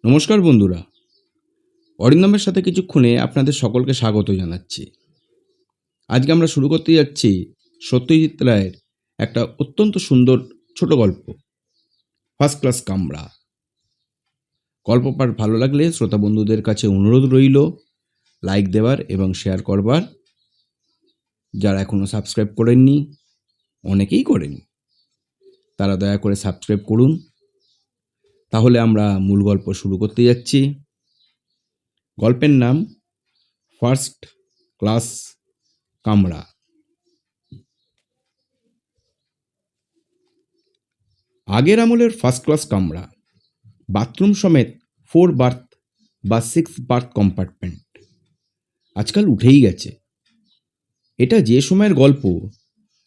নমস্কার বন্ধুরা, অরিন্দমের সাথে কিছুক্ষণে আপনাদের সকলকে স্বাগত জানাচ্ছি। আজকে আমরা শুরু করতে যাচ্ছি সত্যজিৎ রায়ের একটা অত্যন্ত সুন্দর ছোট গল্প, ফার্স্ট ক্লাস কামরা। গল্প পাঠ ভালো লাগলে শ্রোতা বন্ধুদের কাছে অনুরোধ রইল লাইক দেওয়ার এবং শেয়ার করবার। যারা এখনও সাবস্ক্রাইব করেননি, অনেকেই করেনি, তারা দয়া করে সাবস্ক্রাইব করুন। তাহলে আমরা মূল গল্প শুরু করতে যাচ্ছি। গল্পের নাম ফার্স্ট ক্লাস কামরা। আগের আমলের ফার্স্ট ক্লাস কামরা, বাথরুম সমেত 4 বার্থ বা 6 বার্থ কম্পার্টমেন্ট আজকাল উঠেই গেছে। এটা যে সময়ের গল্প,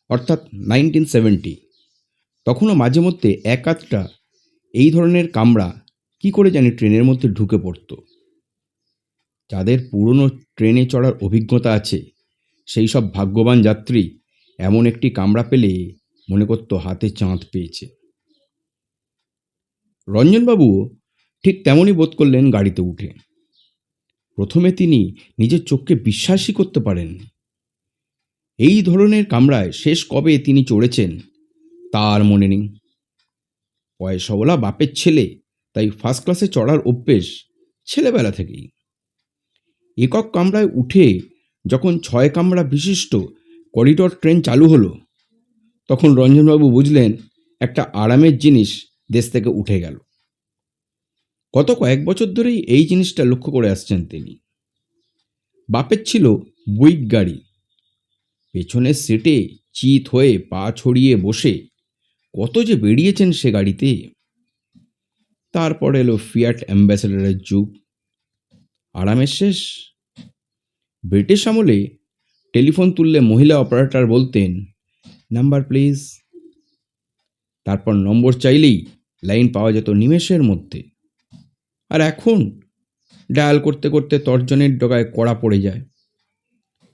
অর্থাৎ 1970, তখনও মাঝে মধ্যে এক আধটা এই ধরনের কামরা কি করে জানি ট্রেনের মধ্যে ঢুকে পড়ত। যাদের পুরনো ট্রেনে চড়ার অভিজ্ঞতা আছে সেই সব ভাগ্যবান যাত্রী এমন একটি কামরা পেলে মনে করত হাতে চাঁদ পেয়েছে। রঞ্জনবাবুও ঠিক তেমনই বোধ করলেন গাড়িতে উঠে। প্রথমে তিনি নিজের চোখকে বিশ্বাসই করতে পারেননি। এই ধরনের কামরায় শেষ কবে তিনি চড়েছেন তার মনে নেই। পয়সাওয়ালা বাপের ছেলে, তাই ফার্স্ট ক্লাসে চড়ার অভ্যেস ছেলেবেলা থেকেই। একক কামরায় উঠে যখন 6 কামরা বিশিষ্ট করিডোর ট্রেন চালু হলো, তখন রঞ্জনবাবু বুঝলেন একটা আরামের জিনিস দেশ থেকে উঠে গেল। গত কয়েক বছর ধরেই এই জিনিসটা লক্ষ্য করে আসছেন তিনি। বাপের ছিল বুইক গাড়ি, পেছনের সিটে চিত হয়ে পা ছড়িয়ে বসে কত যে বেরিয়েছেন সে গাড়িতে। তারপর এলো ফিয়াট অ্যাম্বাসেডরের যুগ, আরামের শেষ। ব্রিটিশ আমলে টেলিফোন তুললে মহিলা অপারেটর বলতেন, নাম্বার প্লিজ। তারপর নম্বর চাইলেই লাইন পাওয়া যেত নিমেষের মধ্যে। আর এখন ডায়াল করতে করতে তর্জনের ডগায় কড়া পড়ে যায়।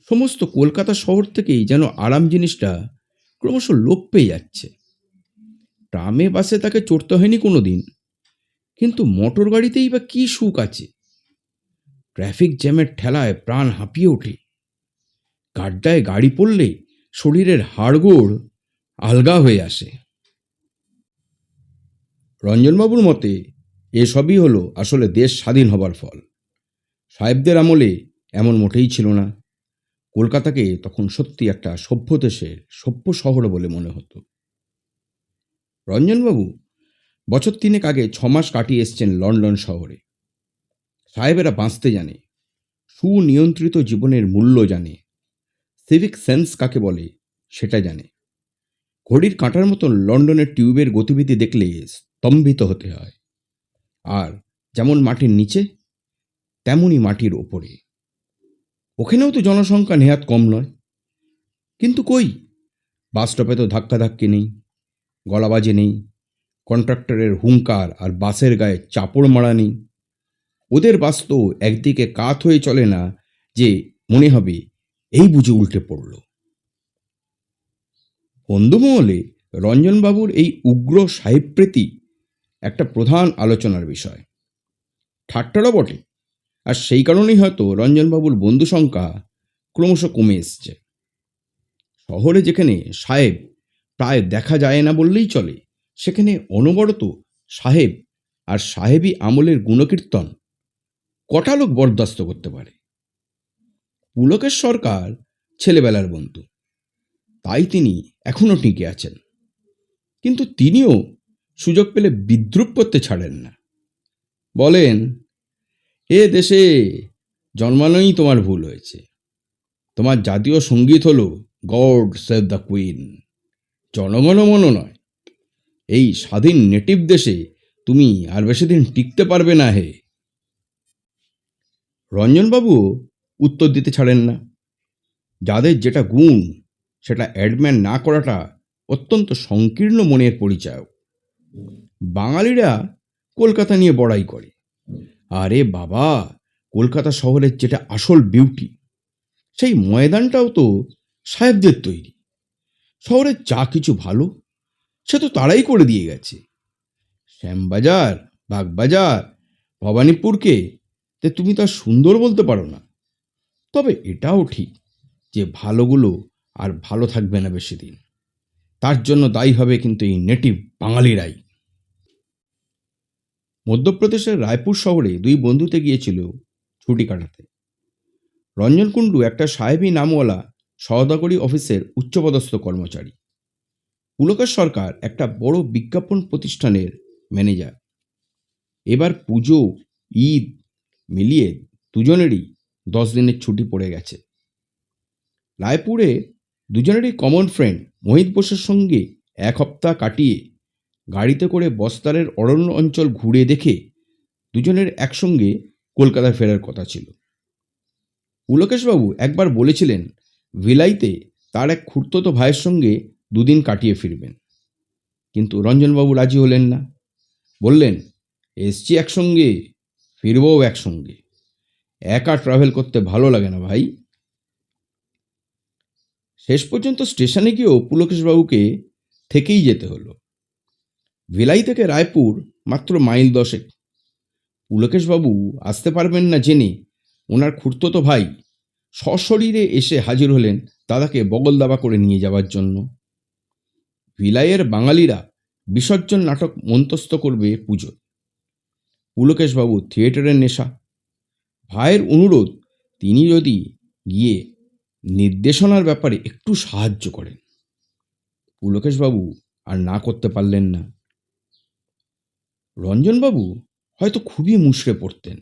সমস্ত কলকাতা শহর থেকেই যেন আরাম জিনিসটা ক্রমশ লোপ পেয়ে যাচ্ছে। ট্রামে বাসে তাকে চড়তে হয়নি কোনো দিন, কিন্তু মোটর গাড়িতেই বা কী সুখ আছে। ট্রাফিক জ্যামের ঠেলায় প্রাণ হাঁপিয়ে ওঠে। গাড্ডায় গাড়ি পড়লে শরীরের হাড়গোড় আলগা হয়ে আসে। রঞ্জনবাবুর মতে এসবই হলো আসলে দেশ স্বাধীন হবার ফল। সাহেবদের আমলে এমন মোটেই ছিল না। কলকাতাকে তখন সত্যি একটা সভ্য দেশের সভ্য শহর বলে মনে হতো। রঞ্জনবাবু বছর 3 আগে 6 মাস কাটিয়ে এসছেন লন্ডন শহরে। সাহেবেরা বাঁচতে জানে, সুনিয়ন্ত্রিত জীবনের মূল্য জানে, সিভিক সেন্স কাকে বলে সেটা জানে। ঘড়ির কাঁটার মতন লন্ডনের টিউবের গতিবিধি দেখলে স্তম্ভিত হতে হয়। আর যেমন মাটির নিচে তেমনই মাটির ওপরে। ওখানেও তো জনসংখ্যা নেহাত কম নয়, কিন্তু কই, বাসস্টপে তো ধাক্কাধাক্কি নেই, গলাবাজি নেই, কন্ট্রাক্টরের হুঙ্কার আর বাসের গায়ে চাপড় মারা নেই। ওদের বাস তো একদিকে কাত হয়ে চলে না যে মনে হবে এই বুঝে উল্টে পড়ল। বন্ধুমহলে রঞ্জনবাবুর এই উগ্র সাহেবপ্রীতি একটা প্রধান আলোচনার বিষয়। ঠাট্টারও বটে, আর সেই কারণেই হয়তো রঞ্জনবাবুর বন্ধু সংখ্যা ক্রমশ কমে এসছে। শহরে যেখানে সাহেব প্রায় দেখা যায় না বললেই চলে, সেখানে অনবরত সাহেব আর সাহেবী আমলের গুণকীর্তন কটা লোক বরদাস্ত করতে পারে? পুলকের সরকার ছেলেবেলার বন্ধু, তাই তিনি এখনও টিকে আছেন। কিন্তু তিনিও সুযোগ পেলে বিদ্রূপ করতে ছাড়েন না। বলেন, এ দেশে জন্মানোই তোমার ভুল হয়েছে। তোমার জাতীয় সঙ্গীত হলো god save the queen, Jana Gana Mana নয়। এই স্বাধীন নেটিভ দেশে তুমি আর বেশি দিন টিকতে পারবে না হে। রঞ্জনবাবুও উত্তর দিতে ছাড়েন না। যাদের যেটা গুণ সেটা অ্যাডম্যান না করাটা অত্যন্ত সংকীর্ণ মনের পরিচয়। বাঙালিরা কলকাতা নিয়ে বড়াই করে, আরে বাবা, কলকাতা শহরের যেটা আসল বিউটি, সেই ময়দানটাও তো সাহেবদের তৈরি। শহরের যা কিছু ভালো সে তো তারাই করে দিয়ে গেছে। শ্যামবাজার, বাগবাজার, ভবানীপুরকে তে তুমি তা সুন্দর বলতে পারো না। তবে এটাও ঠিক যে ভালোগুলো আর ভালো থাকবে না বেশি দিন। তার জন্য দায়ী হবে কিন্তু এই নেটিভ বাঙালিরাই। মধ্যপ্রদেশের রায়পুর শহরে দুই বন্ধুতে গিয়েছিল ছুটি কাটাতে। রঞ্জন কুণ্ডু একটা সাহেবী নামওয়ালা সওদাগরি অফিসের উচ্চপদস্থ কর্মচারী। পুলকেশ সরকার একটা বড় বিজ্ঞাপন প্রতিষ্ঠানের ম্যানেজার। এবার পুজো ঈদ মিলিয়ে দুজনেরই 10 দিনের ছুটি পড়ে গেছে। রায়পুরে দুজনেরই কমন ফ্রেন্ড মোহিত বোসের সঙ্গে 1 সপ্তাহ কাটিয়ে গাড়িতে করে বস্তারের অরণ্য অঞ্চল ঘুরে দেখে দুজনের একসঙ্গে কলকাতায় ফেরার কথা ছিল। পুলকেশবাবু একবার বলেছিলেন ভিলাইতে তার এক খুড়তুতো ভাইয়ের সঙ্গে 2 দিন কাটিয়ে ফিরবেন, কিন্তু রঞ্জনবাবু রাজি হলেন না। বললেন, এসছি একসঙ্গে, ফিরবও একসঙ্গে, একা ট্রাভেল করতে ভালো লাগে না ভাই। শেষ পর্যন্ত স্টেশনে গিয়েও পুলকেশবাবুকে থেকেই যেতে হলো। ভিলাই থেকে রায়পুর মাত্র মাইল 10। পুলকেশবাবু আসতে পারবেন না জেনে ওনার খুড়তুতো ভাই সশরীরে এসে হাজির হলেন দাদাকে বগল দাবা করে নিয়ে যাওয়ার জন্য। ভিলাইয়ের বাঙালিরা বিসর্জন নাটক মন্তস্থ করবে পুজো। পুলকেশবাবু থিয়েটারের নেশা। ভাইয়ের অনুরোধ তিনি যদি গিয়ে নির্দেশনার ব্যাপারে একটু সাহায্য করেন। পুলকেশবাবু আর না করতে পারলেন না। রঞ্জনবাবু হয়তো খুবই মুষড়ে পড়তেন,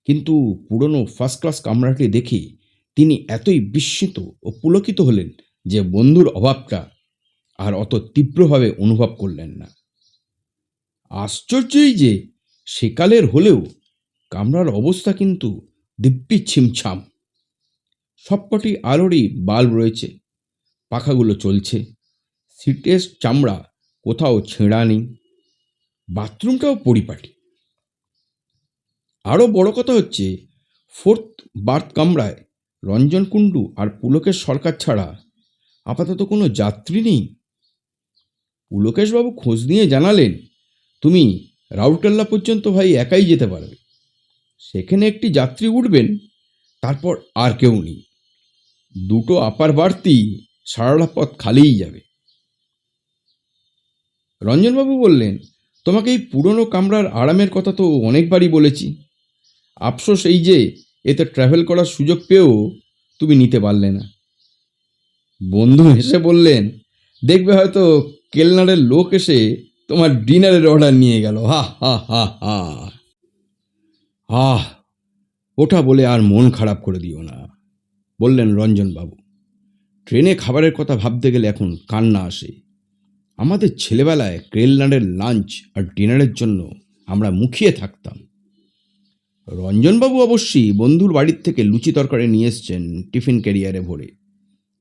কিন্তু পুরনো ফার্স্ট ক্লাস কামরাটি দেখে তিনি এতই বিস্মিত ও পুলকিত হলেন যে বন্ধুর অভাবটা আর অত তীব্রভাবে অনুভব করলেন না। আশ্চর্যই যে সেকালের হলেও কামরার অবস্থা কিন্তু দিব্যি ছিমছাম। সবকটি আলোরই বাল্ব রয়েছে, পাখাগুলো চলছে, সিটের চামড়া কোথাও ছেঁড়া নেই, বাথরুমটাও পরিপাটি। আরও বড় কথা হচ্ছে, 4th বার্থ কামরায় রঞ্জন কুণ্ডু আর পুলকেশ সরকার ছাড়া আপাতত কোনো যাত্রী নেই। পুলকেশবাবু খোঁজ নিয়ে জানালেন, তুমি রাউরকেল্লা পর্যন্ত ভাই একাই যেতে পারবে, সেখানে একটি যাত্রী উঠবেন, তারপর আর কেউ নেই। 2টো আপার বাড়তি সারাটা পথ খালিই যাবে। রঞ্জনবাবু বললেন, তোমাকে এই পুরনো কামরার আরামের কথা তো অনেকবারই বলেছি। আফসোস এই যে এতে ট্রাভেল করার সুযোগ পেয়েও তুমি নিতে পারলে না। বন্ধু হেসে বললেন, দেখবে হয়তো কেলনারের লোক এসে তোমার ডিনারের অর্ডার নিয়ে গেল। হা হা হা হা। আহ, ওটা বলে আর মন খারাপ করে দিও না, বললেন রঞ্জনবাবু। ট্রেনে খাবারের কথা ভাবতে গেলে এখন কান্না আসে। আমাদের ছেলেবেলায় কেলনারের লাঞ্চ আর ডিনারের জন্য আমরা মুখিয়ে থাকতাম। রঞ্জনবাবু অবশ্যই বন্ধুর বাড়ির থেকে লুচি তরকারি নিয়ে এসছেন টিফিন ক্যারিয়ারে ভরে।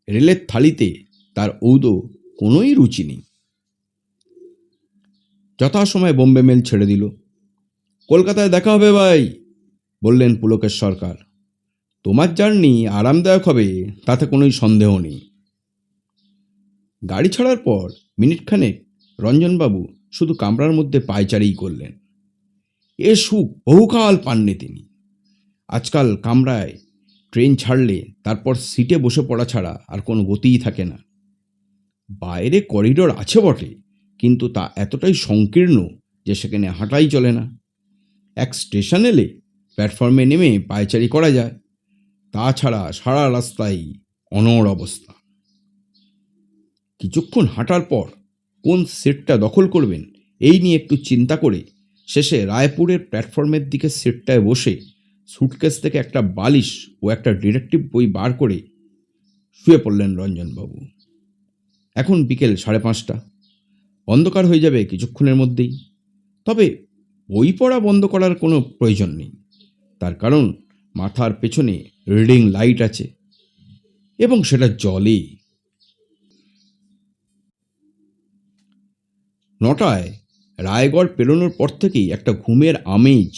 রেলের থালিতে তার ঔদো কোনোই রুচি নেই। যথাসময়ে বোম্বে মেল ছেড়ে দিল। কলকাতায় দেখা হবে ভাই, বললেন পুলকেশ সরকার। তোমার জার্নি আরামদায়ক হবে তাতে কোনোই সন্দেহ নেই। গাড়ি ছাড়ার পর মিনিটখানেক রঞ্জনবাবু শুধু কামরার মধ্যে পায়চারিই করলেন। এ সুখ বহুকাল পাননি তিনি। আজকাল কামরায় ট্রেন ছাড়লে তারপর সিটে বসে পড়া ছাড়া আর কোনো গতিই থাকে না। বাইরে করিডোর আছে বটে, কিন্তু তা এতটাই সংকীর্ণ যে সেখানে হাঁটাই চলে না। এক স্টেশন এলে প্ল্যাটফর্মে নেমে পায়চারি করা যায়, তাছাড়া সারা রাস্তায় অনড় অবস্থা। কিছুক্ষণ হাঁটার পর কোন সিটটা দখল করবেন এই নিয়ে একটু চিন্তা করে শেষে রায়পুরের প্ল্যাটফর্মের দিকে সিটটায় বসে সুটকেস থেকে একটা বালিশ ও একটা ডিটেকটিভ বই বার করে শুয়ে পড়লেন রঞ্জনবাবু। এখন বিকেল 5:30। অন্ধকার হয়ে যাবে কিছুক্ষণের মধ্যেই। তবে বই পড়া বন্ধ করার কোনো প্রয়োজন নেই, তার কারণ মাথার পেছনে রিডিং লাইট আছে এবং সেটা জ্বলে। 9টায় রায়গড় পেরোনোর পর থেকেই একটা ঘুমের আমেজ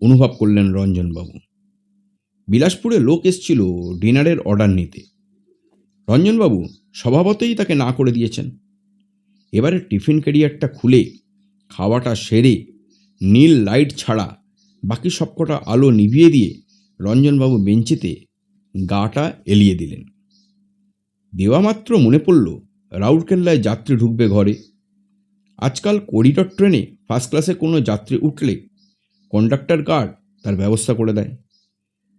অনুভব করলেন রঞ্জনবাবু। বিলাসপুরে লোক এসছিল ডিনারের অর্ডার নিতে। রঞ্জনবাবু স্বভাবতই তাকে না করে দিয়েছেন। এবারে টিফিন ক্যারিয়ারটা খুলে খাওয়াটা সেরে নীল লাইট ছাড়া বাকি সবকটা আলো নিভিয়ে দিয়ে রঞ্জনবাবু বেঞ্চিতে গাটা এলিয়ে দিলেন। দেওয়া মাত্র মনে পড়ল রাউরকেল্লায় যাত্রী ঢুকবে ঘরে। আজকাল করিডর ট্রেনে ফার্স্ট ক্লাসে কোনো যাত্রী উঠলে কন্ডাক্টর গার্ড তার ব্যবস্থা করে দেয়।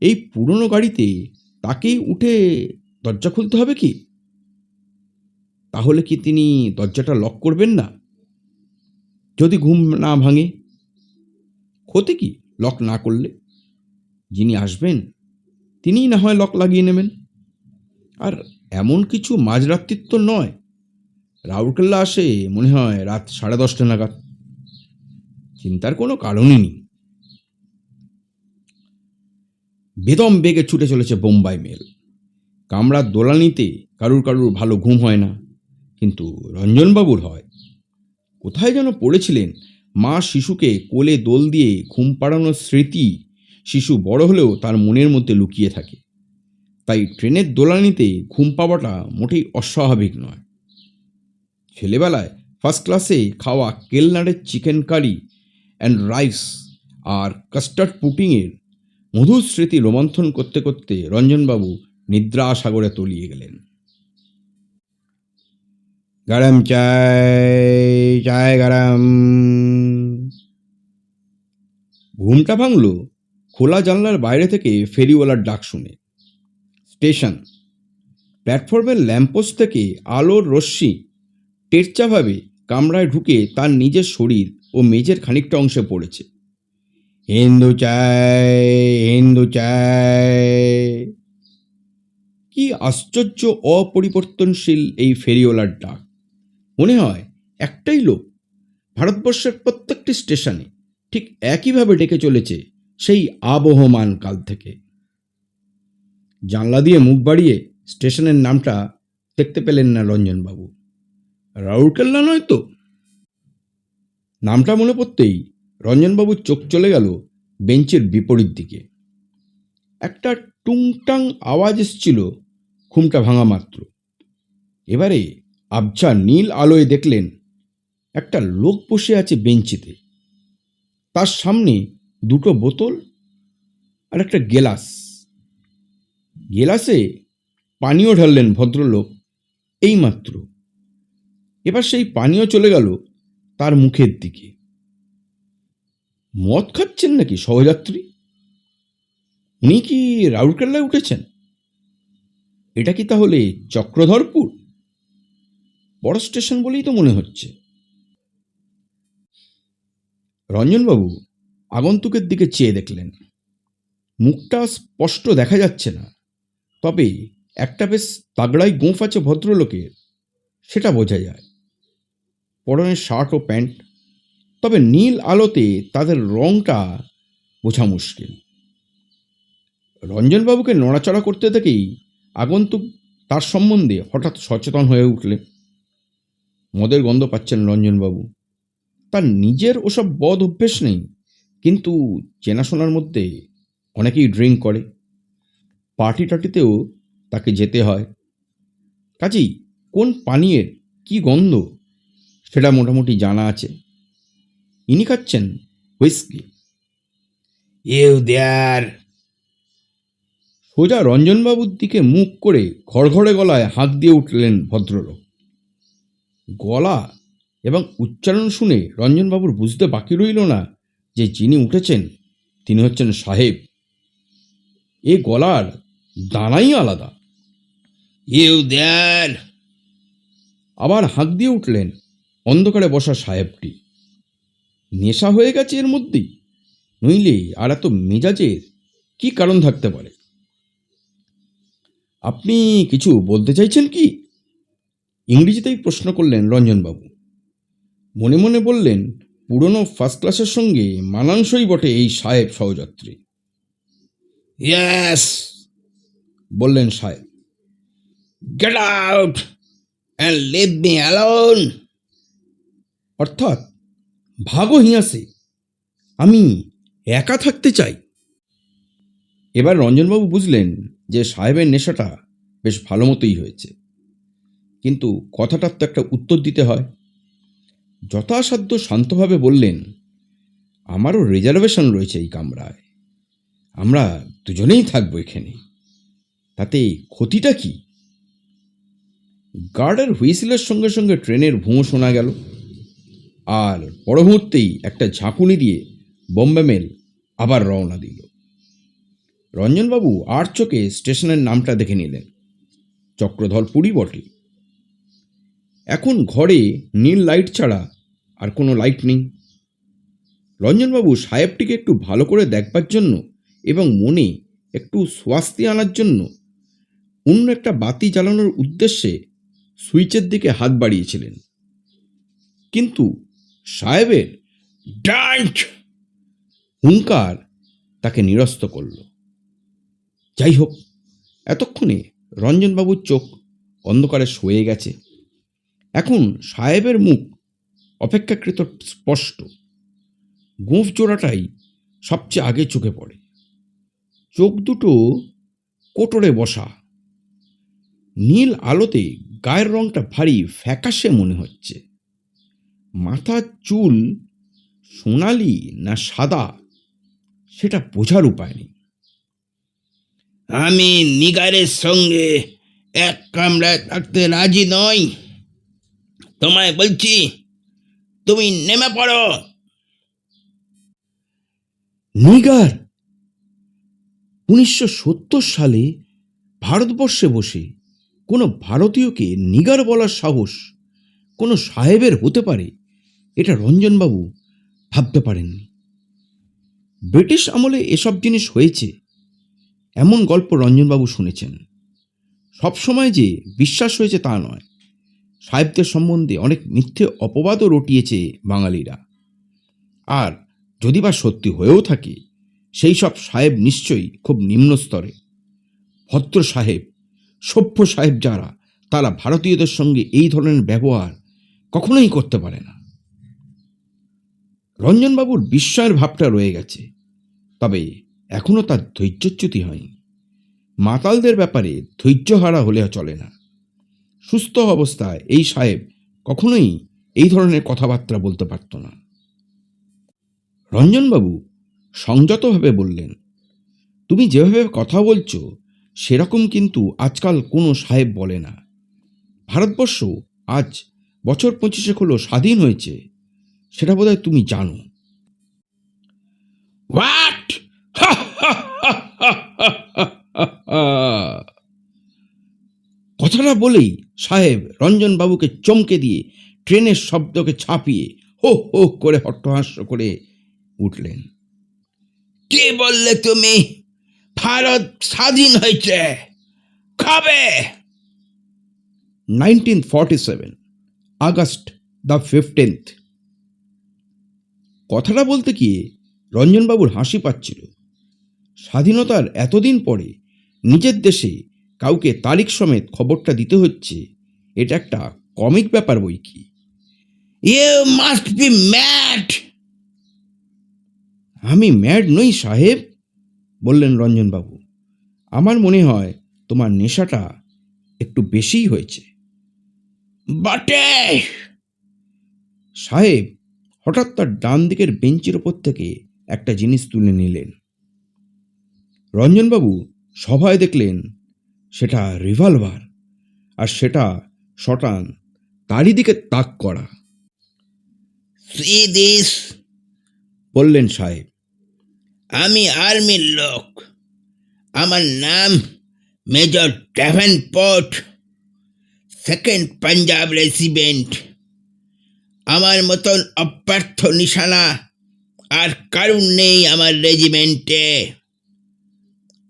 এই পুরনো গাড়িতে তাকেই উঠে দরজা খুলতে হবে কি? তাহলে কি তিনি দরজাটা লক করবেন না? যদি ঘুম না ভাঙে, ক্ষতি কি লক না করলে? যিনি আসবেন তিনিই না হয় লক লাগিয়ে নেবেন। আর এমন কিছু মাঝরাত্রির তো নয়। রাউরকেল্লা আসে মনে হয় রাত 10:30 নাগাদ। চিন্তার কোনো কারণই নেই। বেদম বেগে ছুটে চলেছে বোম্বাই মেল। কামরার দোলানিতে কারুর ভালো ঘুম হয় না, কিন্তু রঞ্জনবাবুর হয়। কোথায় যেন পড়েছিলেন, মা শিশুকে কোলে দোল দিয়ে ঘুম পাড়ানোর স্মৃতি শিশু বড় হলেও তার মনের মধ্যে লুকিয়ে থাকে। তাই ট্রেনের দোলানিতে ঘুম পাওয়াটা মোটেই অস্বাভাবিক নয়। ছেলেবেলায় ফার্স্ট ক্লাসে খাওয়া কেলনারের চিকেন কারি অ্যান্ড রাইস আর কাস্টার্ড পুডিংয়ের মধুর স্মৃতি রোমন্থন করতে করতে রঞ্জনবাবু নিদ্রা সাগরে তলিয়ে গেলেন। গরম চায় গরম। ঘুমটা ভাঙল খোলা জানলার বাইরে থেকে ফেরিওয়ালার ডাক শুনে। স্টেশন। প্ল্যাটফর্মের ল্যাম্পপোস্ট থেকে আলোর রশ্মি টেরচাভাবে কামরায় ঢুকে তার নিজের শরীর ও মেঝের খানিকটা অংশে পড়েছে। হিন্দু চায়। কি আশ্চর্য অপরিবর্তনশীল এই ফেরিওয়ালার ডাক! মনে হয় একটাই লোক ভারতবর্ষের প্রত্যেকটি স্টেশনে ঠিক একইভাবে ডেকে চলেছে সেই আবহমান কাল থেকে। জানলা দিয়ে মুখ বাড়িয়ে স্টেশনের নামটা দেখতে পেলেন না রঞ্জনবাবু। রাউরকেল্লা নয় তো? নামটা মনে পড়তেই রঞ্জনবাবুর চোখ চলে গেল বেঞ্চের বিপরীত দিকে। একটা টুংটাং আওয়াজ এসছিল ঘুমটা ভাঙা মাত্র। এবারে আবছা নীল আলোয় দেখলেন একটা লোক বসে আছে বেঞ্চিতে। তার সামনে দুটো বোতল আর একটা গেলাস। গেলাসে পানীয় ঢাললেন ভদ্রলোক এইমাত্র। এবার সেই পানীয় চলে গেল তার মুখের দিকে। মদ খাচ্ছেন নাকি সহযাত্রী? উনি কি রাউরকেল্লায় উঠেছেন? এটা কি তাহলে চক্রধরপুর? বড় স্টেশন বলেই তো মনে হচ্ছে। রঞ্জনবাবু আগন্তুকের দিকে চেয়ে দেখলেন। মুখটা স্পষ্ট দেখা যাচ্ছে না, তবে একটা বেশ তাগড়াই গোঁফ আছে ভদ্রলোকের, সেটা বোঝা যায়। পরনের শার্ট ও প্যান্ট, তবে নীল আলোতে তাদের রংটা বোঝা মুশকিল। রঞ্জনবাবুকে নড়াচড়া করতে দেখেই আগন্তুক তার সম্বন্ধে হঠাৎ সচেতন হয়ে উঠলেন। মদের গন্ধ পাচ্ছেন রঞ্জনবাবু। তার নিজের ওসব বদ অভ্যেস নেই, কিন্তু চেনাশোনার মধ্যে অনেকেই ড্রিঙ্ক করে। পার্টি টাটিতেও তাকে যেতে হয়। কাজেই কোন পানীয়ের কি গন্ধ সেটা মোটামুটি জানা আছে। ইনি খাচ্ছেন হুইস্কি। You there! সোজা রঞ্জনবাবুর দিকে মুখ করে ঘড়ঘড়ে গলায় হাঁক দিয়ে উঠলেন ভদ্রলোক। গলা এবং উচ্চারণ শুনে রঞ্জনবাবুর বুঝতে বাকি রইল না যে যিনি উঠেছেন তিনি হচ্ছেন সাহেব। এ গলার দানাই আলাদা। You there! আবার হাঁক দিয়ে উঠলেন অন্ধকারে বসা সাহেবটি। নেশা হয়ে গেছে এর মধ্যেই, নইলে আর এত মেজাজের কি কারণ থাকতে পারে? আপনি কিছু বলতে চাইছেন কি? ইংরেজিতেই প্রশ্ন করলেন রঞ্জনবাবু। মনে মনে বললেন, পুরনো ফার্স্ট ক্লাসের সঙ্গে মানানসই বটে এই সাহেব সহযাত্রী। ইয়েস, বললেন সাহেব। Get out and leave me alone. অর্থাৎ ভাগো হিয়াসে, আমি একা থাকতে চাই। এবার রঞ্জনবাবু বুঝলেন যে সাহেবের নেশাটা বেশ ভালো মতোই হয়েছে, কিন্তু কথাটার তো একটা উত্তর দিতে হয়। যথাসাধ্য শান্তভাবে বললেন, আমারও রিজার্ভেশন রয়েছে এই কামরায়। আমরা দুজনেই থাকবো এখানে, তাতে ক্ষতিটা কি? গার্ডের হুইসেলের সঙ্গে সঙ্গে ট্রেনের ভুঁয়ো শোনা গেল, আর পর মুহূর্তেই একটা ঝাঁকুনি দিয়ে বম্বে মেল আবার রওনা দিল। রঞ্জনবাবু আর চোখে স্টেশনের নামটা দেখে নিলেন, চক্রধরপুরই বটে। এখন ঘরে নীল লাইট ছাড়া আর কোনো লাইট নেই। রঞ্জনবাবু সাহেবটিকে একটু ভালো করে দেখবার জন্য এবং মনে একটু স্বস্তি আনার জন্য অন্য একটা বাতি জ্বালানোর উদ্দেশ্যে সুইচের দিকে হাত বাড়িয়েছিলেন, কিন্তু সাহেবের ডান্ট হুঙ্কার তাকে নিরস্ত করল। যাই হোক, এতক্ষণে রঞ্জনবাবুর চোখ অন্ধকারে সয়ে গেছে। এখন সাহেবের মুখ অপেক্ষাকৃত স্পষ্ট। গোঁফ জোড়াটাই সবচেয়ে আগে চোখে পড়ে। চোখ দুটো কোটরে বসা। নীল আলোতে গায়ের রংটা ভারী ফ্যাকাশে মনে হচ্ছে। মাথার চুল সোনালি না সাদা সেটা বোঝার উপায় নেই। আমি নিগারের সঙ্গে এক কামরায় থাকতে রাজি নই। তোমায় বলছি, তুমি নেমে পড়ো। নিগার! 1970 সালে ভারতবর্ষে বসে কোনো ভারতীয়কে নিগার বলার সাহস কোনো সাহেবের হতে পারে, এটা রঞ্জনবাবু ভাবতে পারেননি। ব্রিটিশ আমলে এসব জিনিস হয়েছে এমন গল্প রঞ্জনবাবু শুনেছেন। সবসময় যে বিশ্বাস হয়েছে তা নয়। সাহেবদের সম্বন্ধে অনেক মিথ্যে অপবাদও রটিয়েছে বাঙালিরা। আর যদি বা সত্যি হয়েও থাকে, সেই সব সাহেব নিশ্চয়ই খুব নিম্ন স্তরে। ভদ্র সাহেব, সভ্য সাহেব যারা, তারা ভারতীয়দের সঙ্গে এই ধরনের ব্যবহার কখনোই করতে পারে না। রঞ্জনবাবুর বিস্ময়ের ভাবটা রয়ে গেছে, তবে এখনও তার ধৈর্যচ্যুতি হয়নি। মাতালদের ব্যাপারে ধৈর্যহারা হলে চলে না। সুস্থ অবস্থায় এই সাহেব কখনোই এই ধরনের কথাবার্তা বলতে পারত না। রঞ্জনবাবু সংযতভাবে বললেন, তুমি যেভাবে কথা বলছো সেরকম কিন্তু আজকাল কোনো সাহেব বলে না। ভারতবর্ষ আজ বছর 25 হলো স্বাধীন হয়েছে, সেটা বোধহয় তুমি জানো। হোয়াট? কথাটা বলেই সাহেব রঞ্জনবাবুকে চমকে দিয়ে ট্রেনের শব্দকে ছাপিয়ে হো হো করে হট্টহাস্য করে উঠলেন। কে বললে তুমি ভারত স্বাধীন হয়েছে? কবে? 1947 আগস্ট দ্য 15th। কথাটা বলতে গিয়ে রঞ্জনবাবুর হাসি পাচ্ছিল। স্বাধীনতার এতদিন পরে নিজের দেশে কাউকে তারিখ সমেত খবরটা দিতে হচ্ছে, এটা একটা কমিক ব্যাপার বই কি। You must be mad. আমি ম্যাড নই সাহেব, বললেন রঞ্জনবাবু। আমার মনে হয় তোমার নেশাটা একটু বেশিই হয়েছে। বটে। সাহেব হঠাৎ তার ডান দিকের বেঞ্চের ওপর থেকে একটা জিনিস তুলে নিলেন। রঞ্জনবাবু সভায় দেখলেন সেটা রিভলভার, আর সেটা শটান তারই দিকে তাক করা। সি দিস, বললেন সাহেব। আমি আর্মির লোক। আমার নাম major Davenport, second Punjab regiment. আমার মতন অব্যর্থ নিশানা আর কারণ নেই আমার রেজিমেন্টে।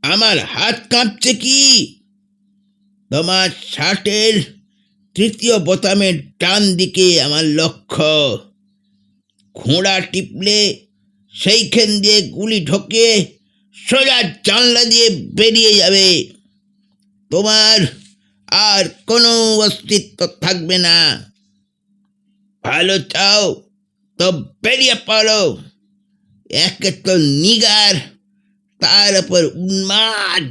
আমার হাত কাঁপছে কি? তোমার শার্টের 3য় বোতামের ডান দিকে আমার লক্ষ্য। ঘোড়া টিপলে সেইখান দিয়ে গুলি ঢোকে সোজা জানলা দিয়ে বেরিয়ে যাবে। তোমার আর কোনো অস্তিত্ব থাকবে না। ভালো চাও তো বেরিয়ে পড়ো। একে তো নিগার, তার উপর উন্মাদ।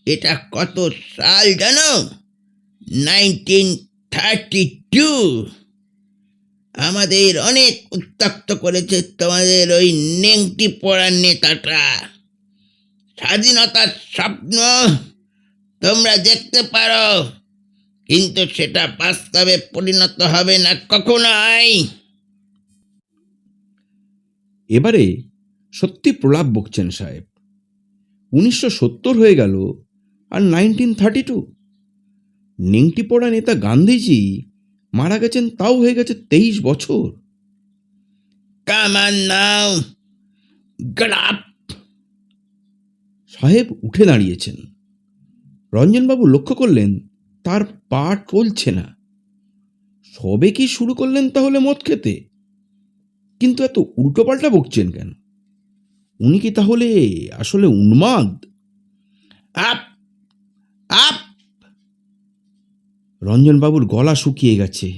এটা কত সাল জানো? 1932। আমাদের অনেক উত্ত্যক্ত করেছে তোমাদের ওই নেংটি পড়ার নেতাটা। স্বাধীনতার স্বপ্ন তোমরা দেখতে পারো, কিন্তু সেটা বাস্তবে পরিণত হবে না কখনোই। এবারে সত্যি প্রলাপ বকছেন সাহেব। 1970 হয়ে গেল, আর 1932। নেংটি পড়া নেতা গান্ধীজি মারা গেছেন, তাও হয়ে গেছে 23 বছর। Come on now, get up. সাহেব উঠে দাঁড়িয়েছেন। রঞ্জনবাবু লক্ষ্য করলেন তার পা চলছে না। সবে কি শুরু করলেন তাহলে মদ খেতে? কিন্তু এত উল্টোপাল্টা বকছেন কেন? উনি কি তাহলে আসলে উন্মাদ? Up up. রঞ্জনবাবুর গলা শুকিয়ে গেছে।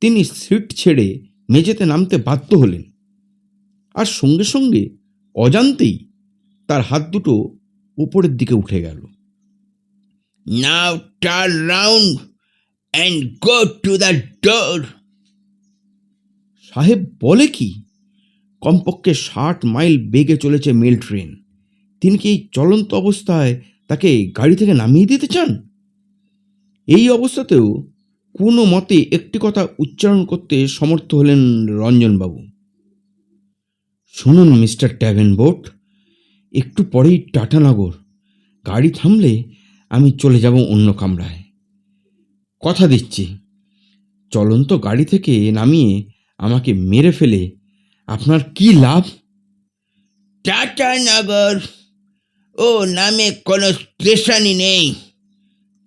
তিনি সিট ছেড়ে মেঝেতে নামতে বাধ্য হলেন, আর সঙ্গে সঙ্গে অজান্তেই তার হাত দুটো উপরের দিকে উঠে গেল। Now turn round and go to the door. সাহেব বলে কি? কমপক্ষে 60 মাইল বেগে চলেছে মেল ট্রেন। তিনি কি এই চলন্ত অবস্থায় তাকে গাড়ি থেকে নামিয়ে দিতে চান? এই অবস্থাতেও কোনো মতে একটি কথা উচ্চারণ করতে সমর্থ হলেন রঞ্জনবাবু। শুনুন মিস্টার ড্যাভেনপোর্ট, একটু পরেই টাটানগর। গাড়ি থামলে আমি চলে যাব অন্য কামরায়। কথা দিচ্ছি, চলন্ত গাড়ি থেকে নামিয়ে আমাকে মেরে ফেলে আপনার কি লাভ? টাটানগর ও নামে কোনো স্টেশনই নেই।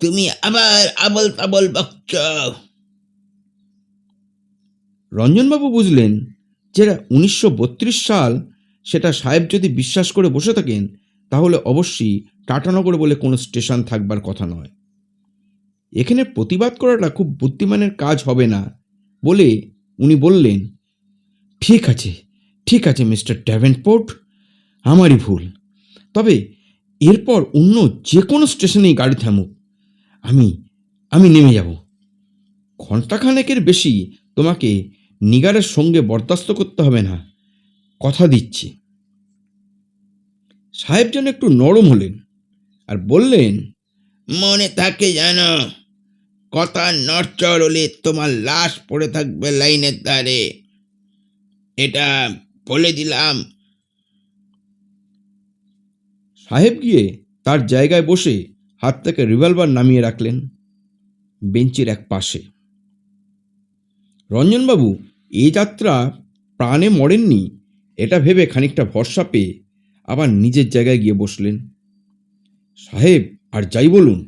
তুমি আবার আবল তাবল বকছ। রঞ্জনবাবু বুঝলেন যেটা 1932 সাল, সেটা সাহেব যদি বিশ্বাস করে বসে থাকেন তাহলে অবশ্যই টাটানগর বলে কোনো স্টেশন থাকবার কথা নয়। এখানে প্রতিবাদ করাটা খুব বুদ্ধিমানের কাজ হবে না বলে উনি বললেন, ঠিক আছে, ঠিক আছে মিস্টার ড্যাভেনপোর্ট, আমারই ভুল। তবে এরপর অন্য যে কোনো স্টেশনেই গাড়ি থামুক, আমি আমি নেমে যাব। ঘণ্টাখানেকের বেশি তোমাকে নিগারের সঙ্গে বরদাস্ত করতে হবে না, কথা দিচ্ছি। সাহেব যেন একটু নরম হলেন আর বললেন, মনে থাকে জানো, কথা নড়চড় হলে তোমার লাশ পড়ে থাকবে লাইনের ধারে। এটা বলে দিলাম। সাহেব গিয়ে তার জায়গায় বসে হাত থেকে রিভলভার নামিয়ে রাখলেন বেঞ্চের এক পাশে। রঞ্জনবাবু এই যাত্রা প্রাণে মরেননি, এটা ভেবে খানিকটা ভরসা পেয়ে আবার নিজের জায়গায় গিয়ে বসলেন। সাহেব আর যাই বলুন,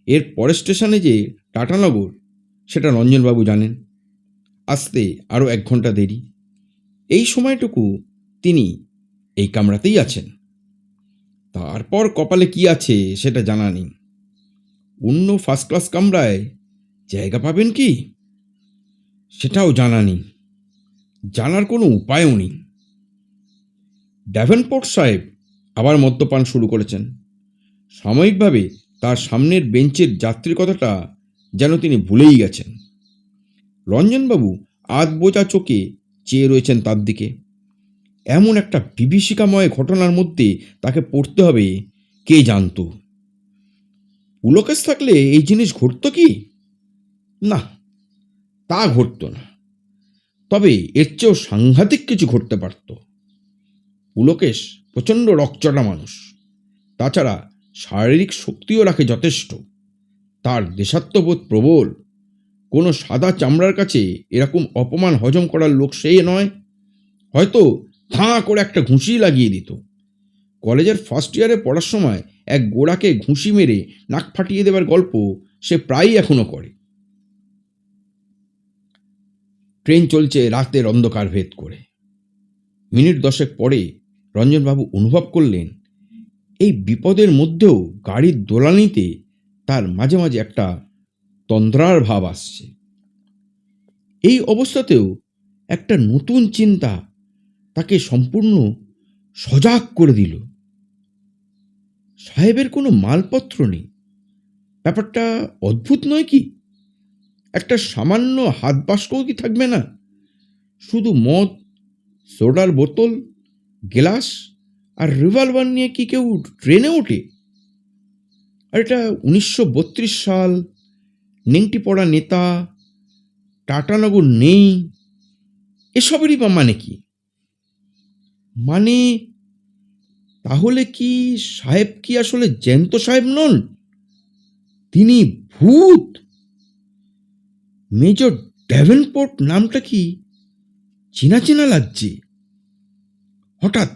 এর পরের স্টেশনে যে টাটানগর সেটা রঞ্জনবাবু জানেন। আসতে আরও 1 ঘন্টা দেরি। এই সময়টুকু তিনি এই কামরাতেই আছেন। তারপর কপালে কি আছে সেটা জানা নেই। অন্য ফার্স্ট ক্লাস কামরায় জায়গা পাবেন কি সেটাও জানা নেই, জানার কোনো উপায়ও নেই। ড্যাভেনপোর্ট সাহেব আবার মদ্যপান শুরু করেছেন। সাময়িকভাবে তার সামনের বেঞ্চের যাত্রীর কথাটা যেন তিনি ভুলেই গেছেন। রঞ্জনবাবু আধবোঝা চোখে চেয়ে রয়েছেন তার দিকে। এমন একটা বিভীষিকাময় ঘটনার মধ্যে তাকে পড়তে হবে কে জানত। পুলকেশ থাকলে এই জিনিস ঘটত কি? না, তা ঘটত না। তবে এর চেয়েও সাংঘাতিক কিছু ঘটতে পারত। পুলকেশ প্রচণ্ড রকচটা মানুষ, তাছাড়া শারীরিক শক্তিও রাখে যথেষ্ট। তার দেশাত্মবোধ প্রবল। কোনো সাদা চামড়ার কাছে এরকম অপমান হজম করার লোক সে নয়। হয়তো ধাঁ করে একটা ঘুষি লাগিয়ে দিত। কলেজের ফার্স্ট ইয়ারে পড়ার সময় এক গোড়াকে ঘুষি মেরে নাক ফাটিয়ে দেবার গল্প সে প্রায়ই এখনো করে। ট্রেন চলছে রাতের অন্ধকার ভেদ করে। মিনিট 10 পরে রঞ্জনবাবু অনুভব করলেন এই বিপদের মধ্যেও গাড়ির দোলানিতে তার মাঝে মাঝে একটা তন্দ্রার ভাব আসছে। এই অবস্থাতেও একটা নতুন চিন্তা তাকে সম্পূর্ণ সজাগ করে দিল। সাহেবের কোনো মালপত্র নেই, ব্যাপারটা অদ্ভুত নয় কি? একটা সামান্য হাত বাস্কও কি থাকবে না? শুধু মদ, সোডার বোতল, গ্লাস আর রিভলভার নিয়ে কি কেউ ট্রেনে ওঠে? আর এটা 1932 সাল, নেংটি পড়া নেতা, টাটানগর নেই, এসবেরই বা মানে কি? মানে তাহলে কি সাহেব কি আসলে জ্যান্ত সাহেব নন? তিনি ভূত? মেজর ডেভেনপোর্ট নামটা কি চেনা চেনা লাগছে। হঠাৎ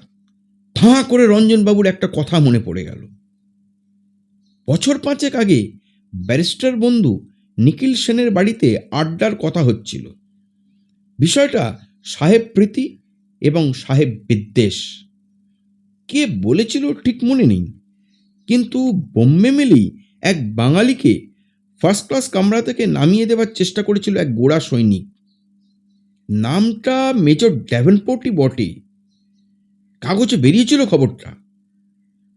থাঁ করে রঞ্জনবাবুর একটা কথা মনে পড়ে গেল। বছর 5 আগে ব্যারিস্টার বন্ধু নিখিল সেনের বাড়িতে আড্ডার কথা হচ্ছিল। বিষয়টা সাহেব প্রীতি এবং সাহেব বিদ্বেষ। কে বলেছিল ঠিক মনে নেই, কিন্তু বোম্বে মেলেই এক বাঙালিকে ফার্স্ট ক্লাস কামরা থেকে নামিয়ে দেওয়ার চেষ্টা করেছিল এক গোড়া সৈনিক। নামটা মেজর ডেভেনপোর্টই বটে। কাগজে বেরিয়েছিল খবরটা।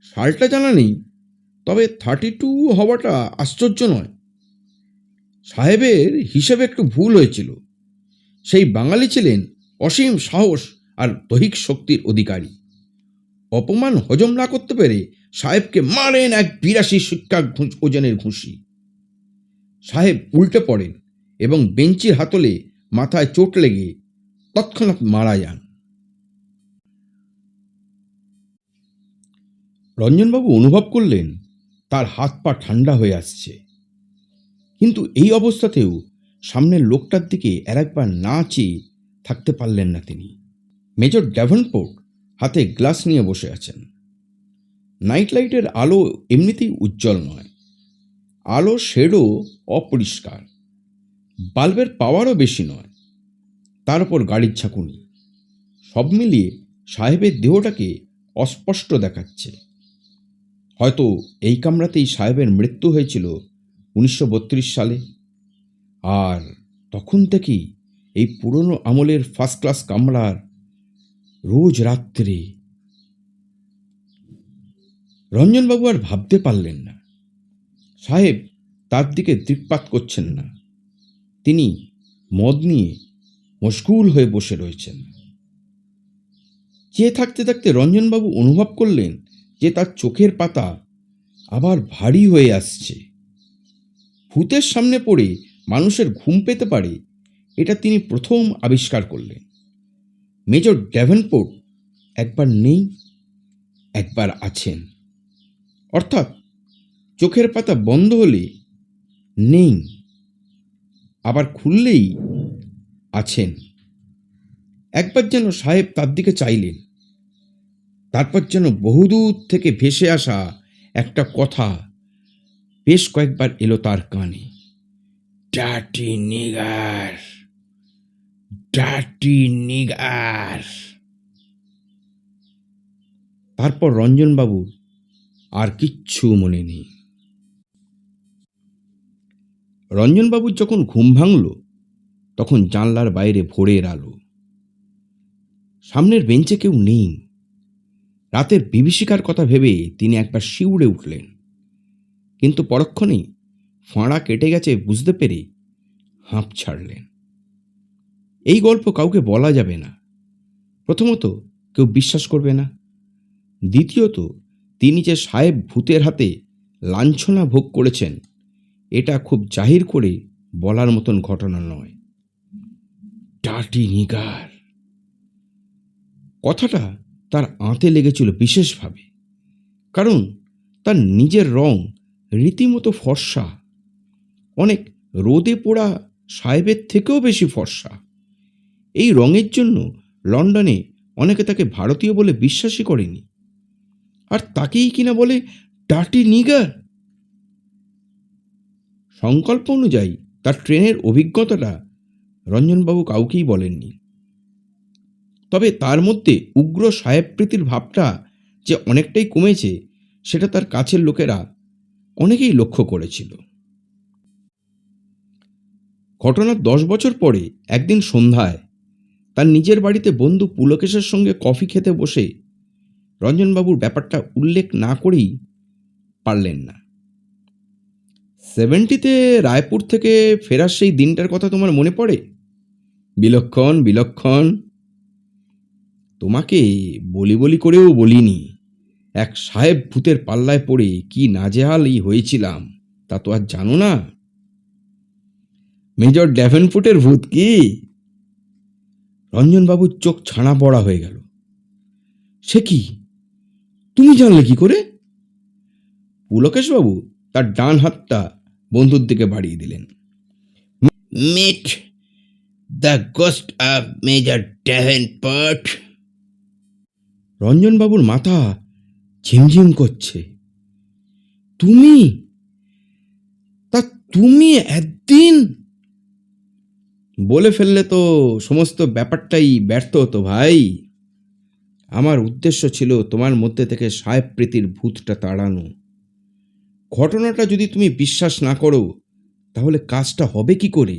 সালটা জানা নেই, তবে 32 হওয়াটা আশ্চর্য নয়। সাহেবের হিসেবে একটু ভুল হয়েছিল। সেই বাঙালি ছিলেন অসীম সাহস আর দৈহিক শক্তির অধিকারী। অপমান হজম না করতে পেরে সাহেবকে মারেন এক 82 শিক্ষা ওজনের ঘুষি। সাহেব উল্টে পড়েন এবং বেঞ্চির হাতলে মাথায় চোট লেগে তৎক্ষণাৎ মারা যান। রঞ্জনবাবু অনুভব করলেন তার হাত পা ঠান্ডা হয়ে আসছে, কিন্তু এই অবস্থাতেও সামনের লোকটার দিকে আরেকবার না চেয়ে থাকতে পারলেন না তিনি। মেজর ডেভেনপোর্ট হাতে গ্লাস নিয়ে বসে আছেন। নাইট লাইটের আলো এমনিতেই উজ্জ্বল নয়, আলো শেডও অপরিষ্কার, বাল্বের পাওয়ারও বেশি নয়, তার উপর গাড়ির ঝাঁকুনি, সব মিলিয়ে সাহেবের দেহটাকে অস্পষ্ট দেখাচ্ছে। হয়তো এই কামরাতেই সাহেবের মৃত্যু হয়েছিল 1932 সালে, আর তখন থেকেই এই পুরনো আমলের ফার্স্ট ক্লাস কামরার রোজ রাত্রে। রঞ্জনবাবু আর ভাবতে পারলেন না। সাহেব তার দিকে দৃকপাত করছেন না, তিনি মদ নিয়ে মশগুল হয়ে বসে রয়েছেন। চেয়ে থাকতে থাকতে রঞ্জনবাবু অনুভব করলেন যে তার চোখের পাতা আবার ভারী হয়ে আসছে। ভূতের সামনে পড়ে মানুষের ঘুম পেতে পারে, এটা তিনি প্রথম আবিষ্কার করলেন। মেজর ডেভেনপোর্ট একবার নেই, একবার আছেন। অর্থাৎ চোখের পাতা বন্ধ হলে নেই, আবার খুললেই আছেন। একবার যেন সাহেব তার দিকে চাইলেন, তারপর যেন বহুদূর থেকে ভেসে আসা একটা কথা বেশ কয়েকবার এলো তার কানে, ডার্টি নিগার, ডার্টি নিগার। তারপর রঞ্জনবাবুর আর কিচ্ছু মনে নেই। রঞ্জনবাবুর যখন ঘুম ভাঙল, তখন জানলার বাইরে ভোরের আলো। সামনের বেঞ্চে কেউ নেই। রাতের বিভীষিকার কথা ভেবে তিনি একবার শিউরে উঠলেন, কিন্তু পরক্ষণেই ফাঁড়া কেটে গেছে বুঝতে পেরে হাঁপ ছাড়লেন। এই গল্প কাউকে বলা যাবে না। প্রথমত, কেউ বিশ্বাস করবে না। দ্বিতীয়ত, তিনি যে সাহেব ভূতের হাতে লাঞ্ছনা ভোগ করেছেন, এটা খুব জাহির করে বলার মতন ঘটনা নয়। ডার্টি নিগার কথাটা তার আঁতে লেগেছিল বিশেষভাবে, কারণ তার নিজের রং রীতিমতো ফর্সা, অনেক রোদে পোড়া সাহেবের থেকেও বেশি ফর্সা। এই রঙের জন্য লন্ডনে অনেকে তাকে ভারতীয় বলে বিশ্বাসই করেনি, আর তাকেই কিনা বলে ডার্টি নিগার। সংকল্প অনুযায়ী তার ট্রেনের অভিজ্ঞতাটা রঞ্জনবাবু কাউকেই বলেননি। তবে তার মধ্যে উগ্র সাহেব প্রীতির ভাবটা যে অনেকটাই কমেছে, সেটা তার কাছের লোকেরা অনেকেই লক্ষ্য করেছিল। ঘটনার 10 বছর পরে একদিন সন্ধ্যায় তার নিজের বাড়িতে বন্ধু পুলকেশের সঙ্গে কফি খেতে বসে রঞ্জনবাবুর ব্যাপারটা উল্লেখ না করেই পারলেন না। 70-তে রায়পুর থেকে ফেরার সেই দিনটার কথা তোমার মনে পড়ে? বিলক্ষণ বিলক্ষণ। তোমাকে বলি বলি করেও বলিনি, এক সাহেব ভূতের পাল্লায় পড়ে কি নাজেহালই হয়েছিলাম, তা তো আর জানো না। মেজর ড্যাভেনপুটের ভূত কি? রঞ্জনবাবুর চোখ ছানা পড়া হয়ে গেল। সে কি, তুমি জানলে কি করে? পুলকেশবাবু তার ডান হাতটা বন্ধুর দিকে বাড়িয়ে দিলেন। Meet the ghost of Major Davenport. রঞ্জনবাবুর মাথা ঝিমঝিম করছে। তুমি, তা তুমি একদিন বলে ফেললে তো সমস্ত ব্যাপারটাই ব্যর্থ হতো ভাই। আমার উদ্দেশ্য ছিল তোমার মধ্যে থেকে সাহেব প্রীতির ভূতটা তাড়ানো। ঘটনাটা যদি তুমি বিশ্বাস না করো তাহলে কাজটা হবে কি করে?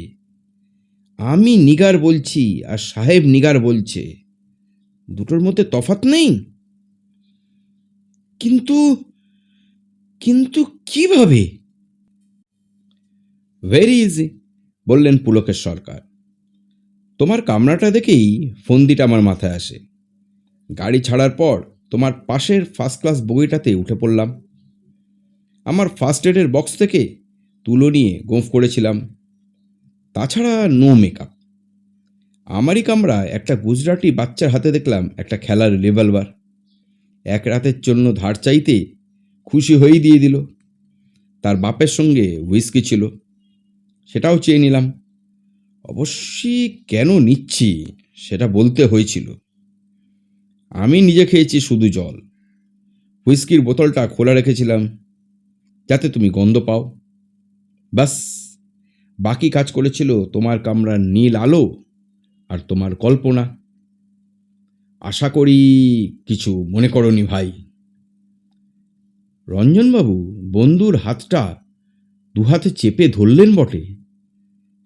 আমি নিগার বলছি আর সাহেব নিগার বলছে, দুটোর মধ্যে তফাৎ নেই। কিন্তু কিন্তু কিভাবে? ভেরি ইজি, বললেন পুলকের সরকার। তোমার কামরাটা দেখেই ফন্দিটা আমার মাথায় আসে। গাড়ি ছাড়ার পর তোমার পাশের ফার্স্ট ক্লাস বগিটাতে উঠে পড়লাম। আমার ফার্স্ট এডের বক্স থেকে তুলো নিয়ে গোঁফ করেছিলাম। তাছাড়া নো মেকআপ। আমারই কামরায় একটা গুজরাটি বাচ্চার হাতে দেখলাম একটা খেলার রিভলভার। এক রাতের জন্য ধার চাইতে খুশি হয়েই দিয়ে দিল। তার বাপের সঙ্গে হুইস্কি ছিল, সেটাও চেয়ে নিলাম। অবশ্যই কেন নিচ্ছি সেটা বলতে হয়েছিল। আমি নিজে খেয়েছি শুধু জল। হুইস্কির বোতলটা খোলা রেখেছিলাম যাতে তুমি গন্ধ পাও। ব্যাস, বাকি কাজ করেছিল তোমার কামরার নীল আলো আর তোমার কল্পনা। আশা করি কিছু মনে করনি ভাই। রঞ্জনবাবু বন্ধুর হাতটা দুহাতে চেপে ধরলেন বটে,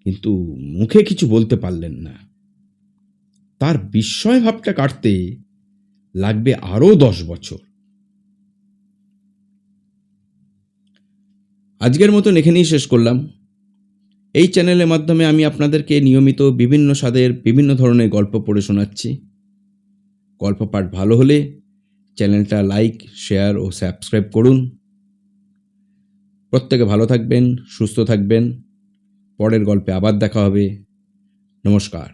কিন্তু মুখে কিছু বলতে পারলেন না। তার বিস্ময় ভাবটা কাটতে লাগবে আরও 10 বছর। আজকের মতন এখানেই শেষ করলাম। এই চ্যানেলের মাধ্যমে আমি আপনাদেরকে নিয়মিত বিভিন্ন স্বাদের বিভিন্ন ধরনের গল্প পড়ে শোনাচ্ছি। গল্প পাঠ ভালো হলে চ্যানেলটা লাইক, শেয়ার ও সাবস্ক্রাইব করুন। প্রত্যেকে ভালো থাকবেন, সুস্থ থাকবেন। পরের গল্পে আবার দেখা হবে। নমস্কার।